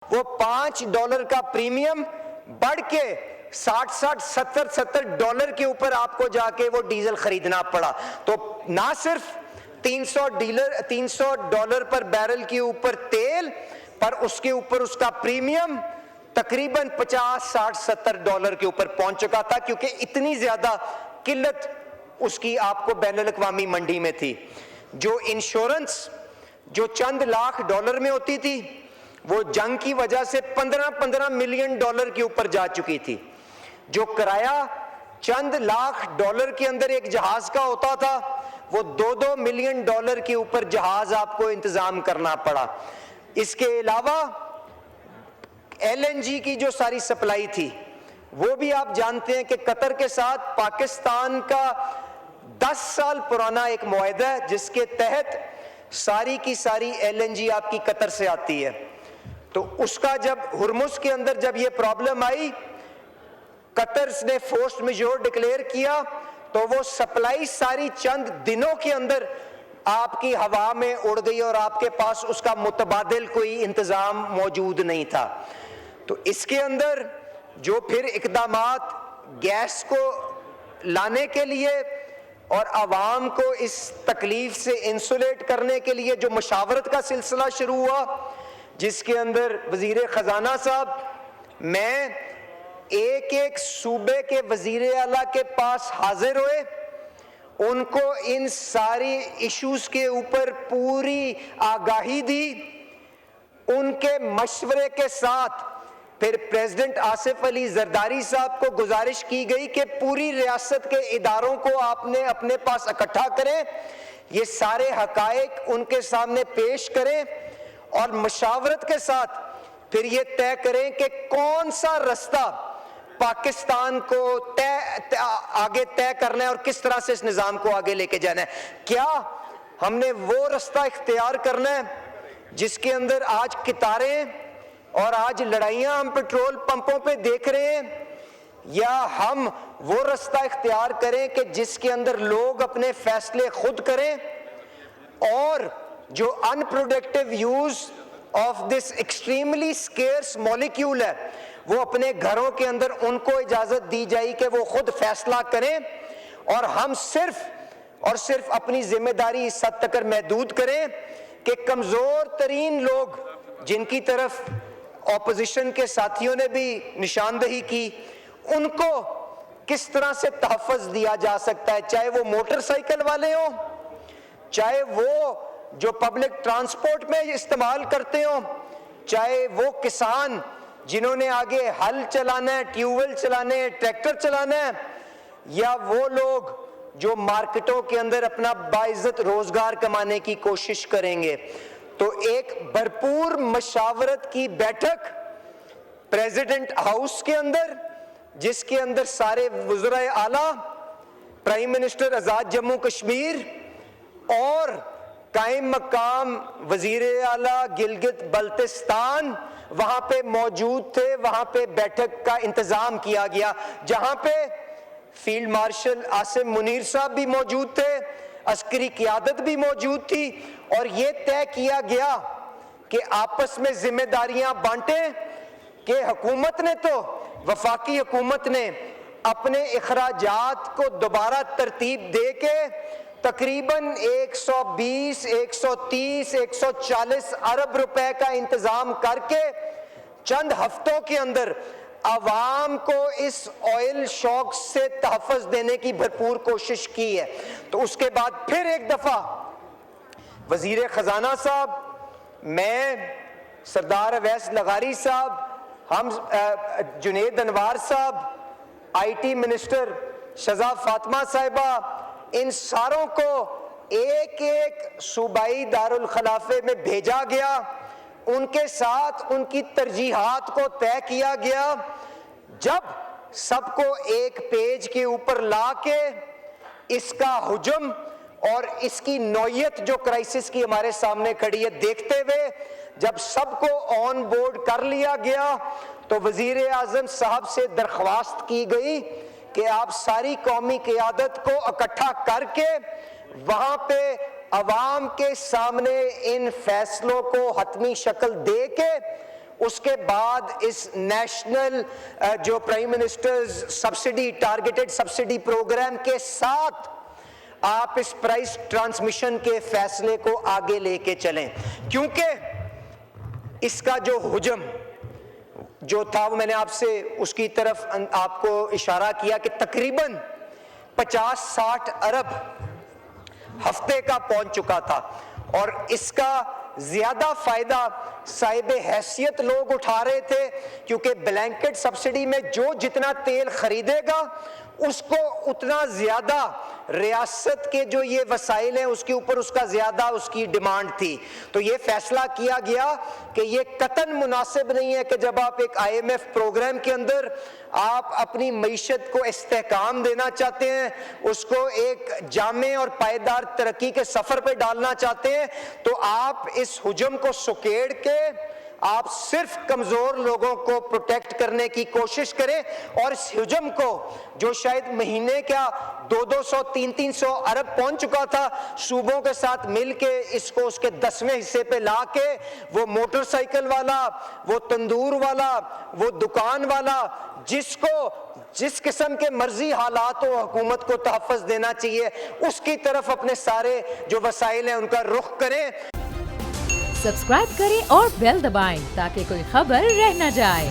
وہ $5 کا پریمیم بڑھ کے 60-70 ڈالر کے اوپر آپ کو جا کے وہ ڈیزل خریدنا پڑا. تو نہ صرف $300 پر بیرل کے اوپر تیل، پر اس کے اوپر اس کا پریمیم تقریباً $50-60-70 کے اوپر پہنچ چکا تھا، کیونکہ اتنی زیادہ قلت اس کی آپ کو بین الاقوامی منڈی میں تھی. جو انشورنس جو چند لاکھ ڈالر میں ہوتی تھی، وہ جنگ کی وجہ سے $15 ملین کے اوپر جا چکی تھی. جو کرایہ چند لاکھ ڈالر کے اندر ایک جہاز کا ہوتا تھا، وہ $2 ملین کے اوپر جہاز آپ کو انتظام کرنا پڑا. اس کے علاوہ LNG کی جو ساری سپلائی تھی، وہ بھی آپ جانتے ہیں کہ قطر کے ساتھ پاکستان کا 10 سال پرانا ایک معاہدہ ہے، جس کے تحت ساری کی ساری LNG آپ کی قطر سے آتی ہے. تو اس کا جب ہرمز کے اندر جب یہ پرابلم آئی، قطر نے فورس میجور ڈکلیئر کیا، تو وہ سپلائی ساری چند دنوں کے اندر آپ کی ہوا میں اڑ گئی اور آپ کے پاس اس کا متبادل کوئی انتظام موجود نہیں تھا. تو اس کے اندر جو پھر اقدامات گیس کو لانے کے لیے اور عوام کو اس تکلیف سے انسولیٹ کرنے کے لیے جو مشاورت کا سلسلہ شروع ہوا، جس کے اندر وزیر خزانہ صاحب، میں ایک صوبے کے وزیر اعلیٰ کے پاس حاضر ہوئے، ان کو ان ساری ایشوز کے اوپر پوری آگاہی دی. ان کے مشورے کے ساتھ پھر پریزیڈنٹ آصف علی زرداری صاحب کو گزارش کی گئی کہ پوری ریاست کے اداروں کو آپ نے اپنے پاس اکٹھا کریں، یہ سارے حقائق ان کے سامنے پیش کریں، اور مشاورت کے ساتھ پھر یہ طے کریں کہ کون سا رستہ پاکستان کو آگے طے کرنا ہے اور کس طرح سے اس نظام کو آگے لے کے جانا ہے. کیا ہم نے وہ رستہ اختیار کرنا ہے جس کے اندر آج قطاریں اور آج لڑائیاں ہم پیٹرول پمپوں پہ دیکھ رہے ہیں، یا ہم وہ رستہ اختیار کریں کہ جس کے اندر لوگ اپنے فیصلے خود کریں، اور جو in productive use of this extremely scarce molecule ہے، وہ اپنے گھروں کے اندر ان کو اجازت دی جائے کہ وہ خود فیصلہ کریں، اور ہم صرف اور صرف اپنی ذمہ داری اس حد تک محدود کریں کہ کمزور ترین لوگ، جن کی طرف اپوزیشن کے ساتھیوں نے بھی نشاندہی کی، ان کو کس طرح سے تحفظ دیا جا سکتا ہے، چاہے وہ موٹر سائیکل والے ہوں، چاہے وہ جو پبلک ٹرانسپورٹ میں استعمال کرتے ہوں، چاہے وہ کسان جنہوں نے آگے ہل چلانا ہے، ٹیوب ویل چلانے ہیں، ٹریکٹر چلانا ہے، یا وہ لوگ جو مارکیٹوں کے اندر اپنا باعزت روزگار کمانے کی کوشش کریں گے. تو ایک بھرپور مشاورت کی بیٹھک پریزیڈنٹ ہاؤس کے اندر، جس کے اندر سارے وزرائے اعلیٰ، پرائم منسٹر آزاد جموں کشمیر اور قائم مقام وزیر اعلیٰ گلگت بلتستان وہاں پہ موجود تھے. وہاں پہ بیٹھک کا انتظام کیا گیا، جہاں پہ فیلڈ مارشل عاصم منیر صاحب بھی موجود تھے، عسکری قیادت بھی موجود تھی، اور یہ طے کیا گیا کہ آپس میں ذمہ داریاں بانٹیں کہ حکومت نے تو وفاقی حکومت نے اپنے اخراجات کو دوبارہ ترتیب دے کے تقریباً 120 130 140 ارب روپے کا انتظام کر کے چند ہفتوں کے اندر عوام کو اس آئل شاک سے تحفظ دینے کی بھرپور کوشش کی ہے. تو اس کے بعد پھر ایک دفعہ وزیر خزانہ صاحب، میں، سردار اویس لغاری صاحب، ہم جنید انوار صاحب، IT منسٹر شہزاد فاطمہ صاحبہ، ان ساروں کو ایک صوبائی دارالخلافے میں بھیجا گیا. ان کے ساتھ ان کی ترجیحات کو طے کیا گیا. جب سب کو ایک پیج کے اوپر لا کے اس کا حجم اور اس کی نوعیت جو کرائسس کی ہمارے سامنے کھڑی ہے دیکھتے ہوئے جب سب کو آن بورڈ کر لیا گیا، تو وزیر اعظم صاحب سے درخواست کی گئی کہ آپ ساری قومی قیادت کو اکٹھا کر کے وہاں پہ عوام کے سامنے ان فیصلوں کو حتمی شکل دے کے اس کے بعد اس نیشنل جو prime ministers subsidy targeted subsidy program کے ساتھ آپ اس پرائس ٹرانسمیشن کے فیصلے کو آگے لے کے چلیں، کیونکہ اس کا جو حجم جو تھا وہ میں نے آپ سے اس کی طرف آپ کو اشارہ کیا کہ تقریباً 50-60 ارب ہفتے کا پہنچ چکا تھا، اور اس کا زیادہ فائدہ صاحب حیثیت لوگ اٹھا رہے تھے، کیونکہ بلینکٹ سبسڈی میں جو جتنا تیل خریدے گا اس کو اتنا زیادہ ریاست کے جو یہ وسائل ہیں اس کے اوپر اس کا زیادہ اس کی ڈیمانڈ تھی۔ تو یہ فیصلہ کیا گیا کہ یہ قطعاً مناسب نہیں ہے کہ جب آپ ایک IMF پروگرام کے اندر آپ اپنی معیشت کو استحکام دینا چاہتے ہیں، اس کو ایک جامع اور پائیدار ترقی کے سفر پہ ڈالنا چاہتے ہیں، تو آپ اس حجم کو سکیڑ کے آپ صرف کمزور لوگوں کو پروٹیکٹ کرنے کی کوشش کریں، اور اس حجم کو جو شاید مہینے کا 200-300 ارب پہنچ چکا تھا، صوبوں کے ساتھ مل کے اس کو اس کے 10ویں حصے پہ لا کے وہ موٹر سائیکل والا، وہ تندور والا، وہ دکان والا، جس کو جس قسم کے مرضی حالات و حکومت کو تحفظ دینا چاہیے، اس کی طرف اپنے سارے جو وسائل ہیں ان کا رخ کریں۔ سبسکرائب کریں اور بیل دبائیں تاکہ کوئی خبر رہ نہ جائے۔